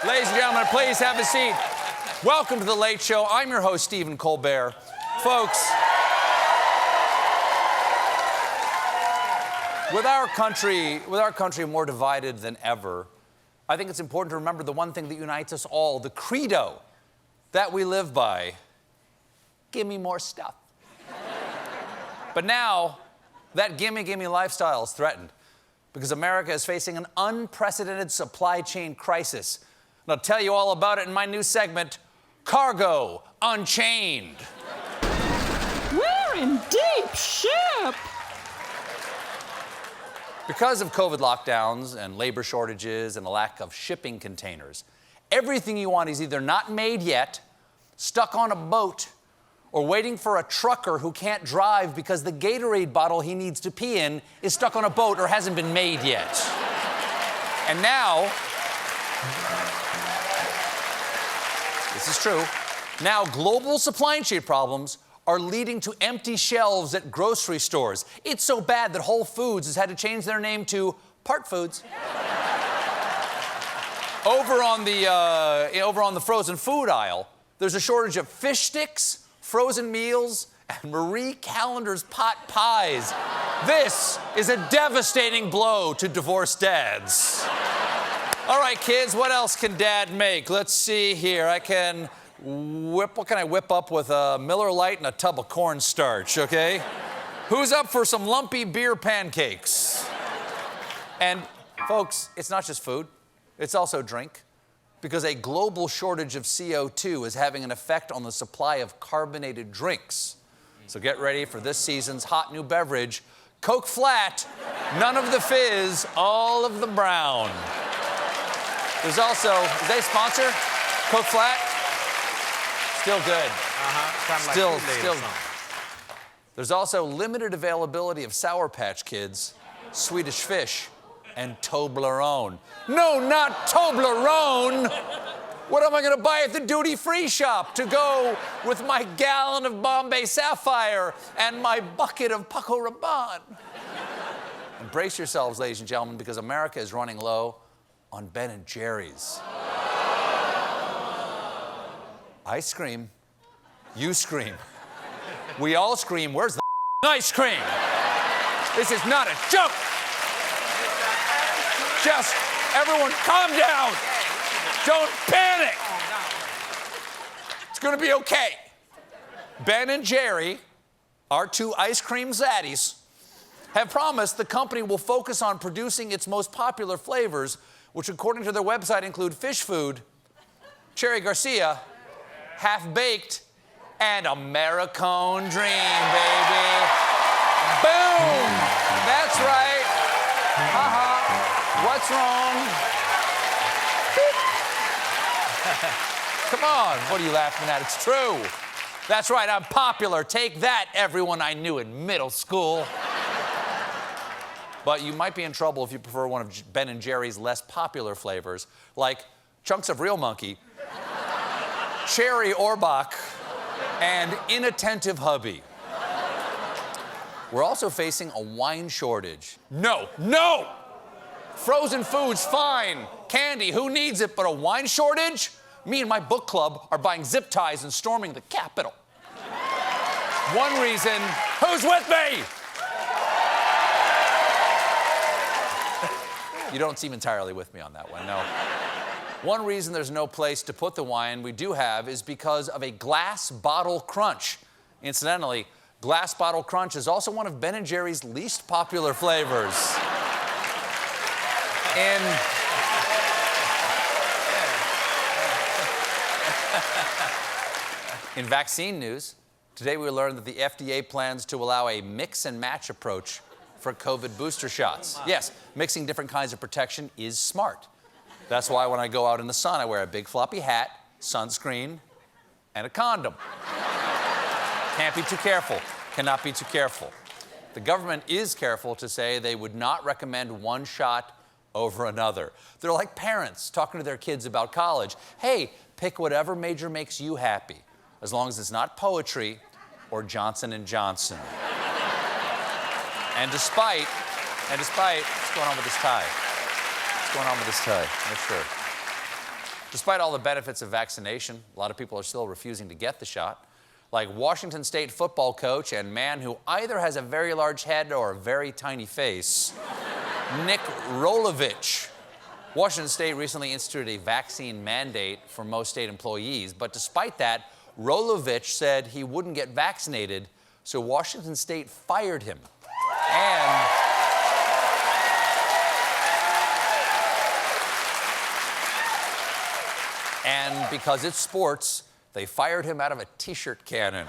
Ladies and gentlemen, please have a seat. Welcome to The Late Show. I'm your host, Stephen Colbert. Folks, with our country more divided than ever, I think it's important to remember the one thing that unites us all, the credo that we live by. Give me more stuff. But now, that gimme lifestyle is threatened because America is facing an unprecedented supply chain crisis. And I'll tell you all about it in my new segment, Cargo Unchained. We're in deep ship. Because of COVID lockdowns and labor shortages and a lack of shipping containers, everything you want is either not made yet, stuck on a boat, or waiting for a trucker who can't drive because the Gatorade bottle he needs to pee in is stuck on a boat or hasn't been made yet. And now, this is true, now global supply chain problems are leading to empty shelves at grocery stores. It's so bad that Whole Foods has had to change their name to Part Foods. Over on the frozen food aisle, there's a shortage of fish sticks, frozen meals, and Marie Callender's pot pies. This is a devastating blow to divorced dads. All right, kids, what else can dad make? Let's see here. What can I whip up with a Miller Lite and a tub of cornstarch, okay? Who's up for some lumpy beer pancakes? And folks, it's not just food, it's also drink. Because a global shortage of CO2 is having an effect on the supply of carbonated drinks. So get ready for this season's hot new beverage, Coke Flat, none of the fizz, all of the brown. There's also, is that a sponsor? Coke Flat? Still good. Still. There's also limited availability of Sour Patch Kids, Swedish Fish, and Toblerone. No, not Toblerone! What am I gonna buy at the duty-free shop to go with my gallon of Bombay Sapphire and my bucket of Paco Rabanne? And brace yourselves, ladies and gentlemen, because America is running low on Ben & Jerry's. I scream, you scream. We all scream, where's the ice cream? This is not a joke! Just, everyone calm down. Don't panic. It's gonna be okay. Ben & Jerry, our two ice cream zaddies, have promised the company will focus on producing its most popular flavors, which according to their website include fish food, Cherry Garcia, half-baked, and Americone Dream, baby. Boom! That's right. What's wrong? Come on, what are you laughing at? It's true. That's right, I'm popular. Take that, everyone I knew in middle school. But you might be in trouble if you prefer one of Ben & Jerry's less popular flavors, like chunks of real monkey, cherry Orbach, and inattentive hubby. We're also facing a wine shortage. No! Frozen food's fine. Candy, who needs it? But a wine shortage? Me and my book club are buying zip ties and storming the Capitol. One reason, who's with me? You don't seem entirely with me on that one, no. One reason there's no place to put the wine we do have is because of a glass bottle crunch. Incidentally, glass bottle crunch is also one of Ben & Jerry's least popular flavors. In vaccine news, today we learned that the FDA plans to allow a mix and match approach for COVID booster shots. Yes, mixing different kinds of protection is smart. That's why when I go out in the sun, I wear a big floppy hat, sunscreen, and a condom. Can't be too careful. Cannot be too careful. The government is careful to say they would not recommend one shot over another. They're like parents talking to their kids about college. Hey, pick whatever major makes you happy, as long as it's not poetry or Johnson & Johnson. And despite, what's going on with this tie? What's going on with this tie? Make sure. Despite all the benefits of vaccination, a lot of people are still refusing to get the shot. Like Washington State football coach and man who either has a very large head or a very tiny face, Nick Rolovich. Washington State recently instituted a vaccine mandate for most state employees, but despite that, Rolovich said he wouldn't get vaccinated, so Washington State fired him. And because it's sports, they fired him out of a T-shirt cannon.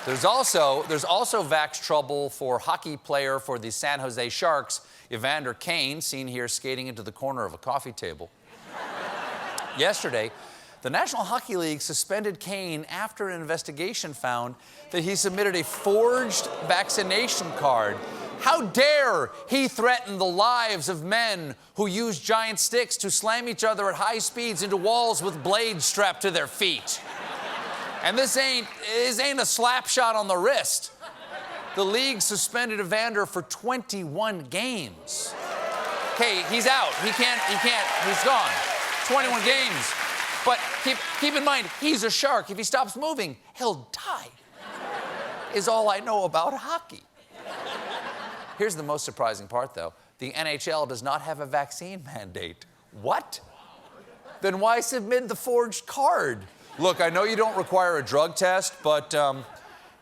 There's also vax trouble for hockey player for the San Jose Sharks, Evander Kane, seen here skating into the corner of a coffee table. Yesterday, the National Hockey League suspended Kane after an investigation found that he submitted a forged vaccination card. How dare he threaten the lives of men who use giant sticks to slam each other at high speeds into walls with blades strapped to their feet. And this ain't a slap shot on the wrist. The league suspended Vander for 21 games. Okay, he's out. He can't, he's gone. 21 games. But keep in mind, he's a shark. If he stops moving, he'll die. Is all I know about hockey. Here's the most surprising part, though. The NHL does not have a vaccine mandate. What? Then why submit the forged card? Look, I know you don't require a drug test, but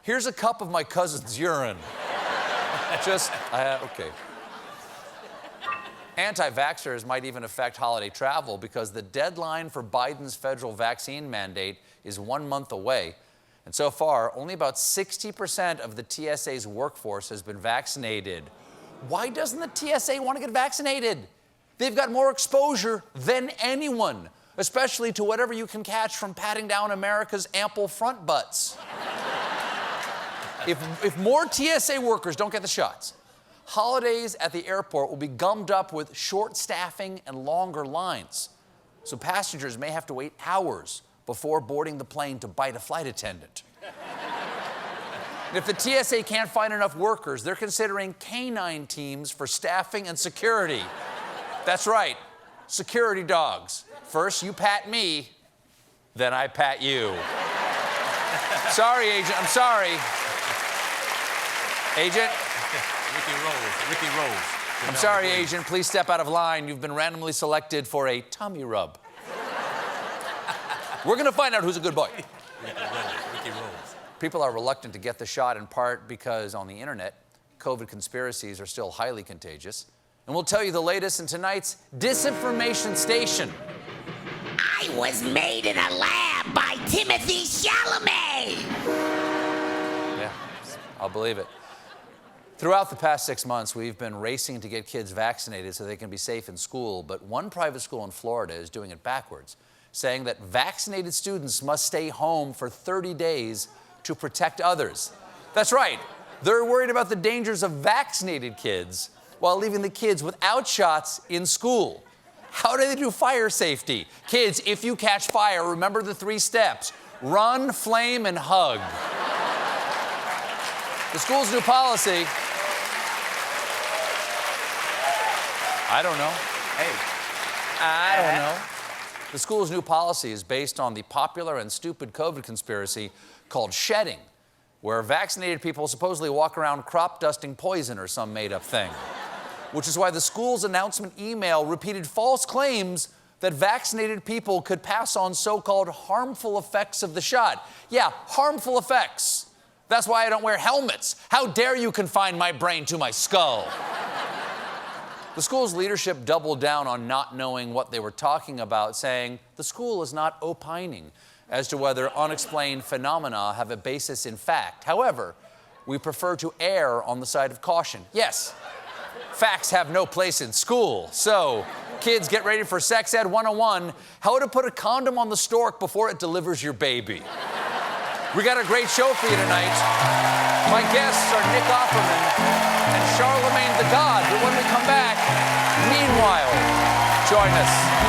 here's a cup of my cousin's urine. Okay. Anti-vaxxers might even affect holiday travel because the deadline for Biden's federal vaccine mandate is 1 month away. And so far, only about 60% of the TSA's workforce has been vaccinated. Why doesn't the TSA want to get vaccinated? They've got more exposure than anyone, especially to whatever you can catch from patting down America's ample front butts. If more TSA workers don't get the shots, holidays at the airport will be gummed up with short staffing and longer lines. So passengers may have to wait hours before boarding the plane to bite a flight attendant. And if the TSA can't find enough workers, they're considering canine teams for staffing and security. That's right, security dogs. First you pat me, then I pat you. Sorry, agent, I'm sorry. Agent? Ricky Rose. I'm sorry, agent, please step out of line. You've been randomly selected for a tummy rub. We're gonna find out who's a good boy. Ricky Rose. People are reluctant to get the shot in part because on the internet, COVID conspiracies are still highly contagious. And we'll tell you the latest in tonight's Disinformation Station. I was made in a lab by Timothy Chalamet. Yeah, I'll believe it. Throughout the past 6 months, we've been racing to get kids vaccinated so they can be safe in school, but one private school in Florida is doing it backwards, saying that vaccinated students must stay home for 30 days to protect others. That's right. They're worried about the dangers of vaccinated kids while leaving the kids without shots in school. How do they do fire safety? Kids, if you catch fire, remember the 3 steps. Run, flame, and hug. The school's new policy... I don't know. Hey, I don't know. The school's new policy is based on the popular and stupid COVID conspiracy called shedding, where vaccinated people supposedly walk around crop dusting poison or some made-up thing. Which is why the school's announcement email repeated false claims that vaccinated people could pass on so-called harmful effects of the shot. Yeah, harmful effects. That's why I don't wear helmets. How dare you confine my brain to my skull? The school's leadership doubled down on not knowing what they were talking about, saying the school is not opining as to whether unexplained phenomena have a basis in fact. However, we prefer to err on the side of caution. Yes, facts have no place in school. So, kids, get ready for Sex Ed 101, how to put a condom on the stork before it delivers your baby. We got a great show for you tonight. My guests are Nick Offerman and Charlemagne the God. But when we come back, meanwhile, join us.